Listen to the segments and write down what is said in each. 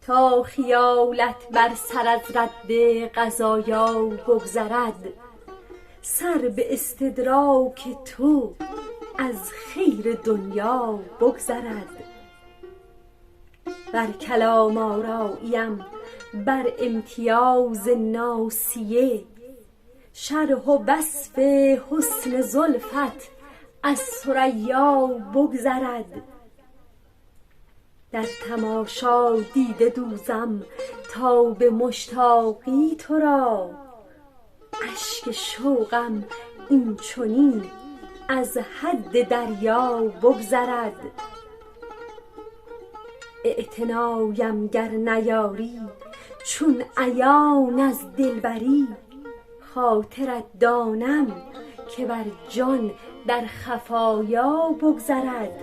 تا خیالت بر سر از رد قضایا بگذرد. سر به استدراک تو از خیر دنیا بگذرد. بر کلام آراییم بر امتیاز ناصیه، شرح و وصف حسن زلفت از ثریا بگذرد. در تماشا دیده دوزم تا به مشتاقی تو را، اشک شوقم این چنین از حد دریا بگذرد. اعتنایم گر نیاری چون عیان از دلبری، خاطرت دانم که بر جان در خفایا بگذرد.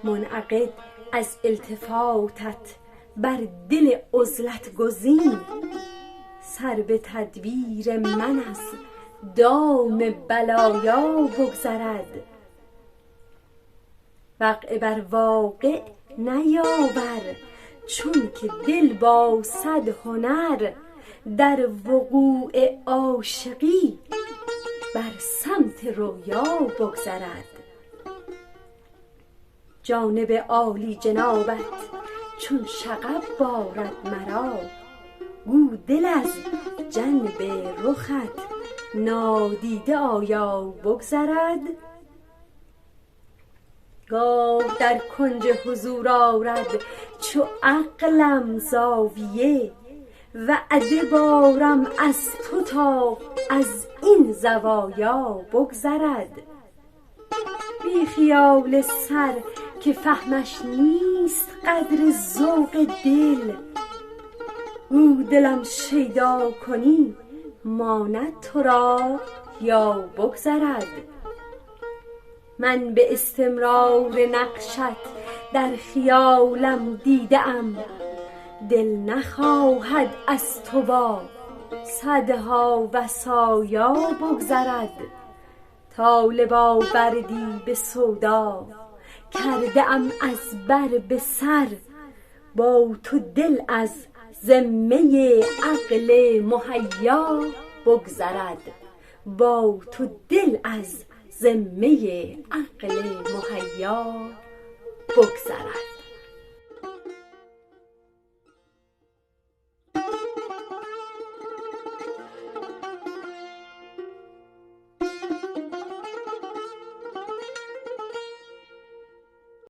منعقد از التفاتت بر دل عزلت گزین، سر به تدبیر من از دام بلایا بگذرد. وقع بر واقع نیاور چون که دل با صد هنر، در وقوع عاشقی بر سمت رویا بگذرد. جانب عالی جنابت چون شغب بارد مرا، گو دل از جنب رخت نادیده آیا بگذرد. گاه در کنج حضور آرد چو عقلم زاویه، وعده بارم از تو تا از این زوایا بگذرد. بی خیال سر که فهمش نیست قدر ذوق دل، گو دلم شیدا کنی ماند تو را یا بگذرد. من به استمرار نقشت در خیالم دیده ام، دل نخواهد از تو با صدها وصایا بگذرد. طالب آوردی به سودا کرده ام از بر به سر، با تو دل از ذمه عقل مهیا بگذرد. با تو دل از ذمه عقل مهیا بگذرد.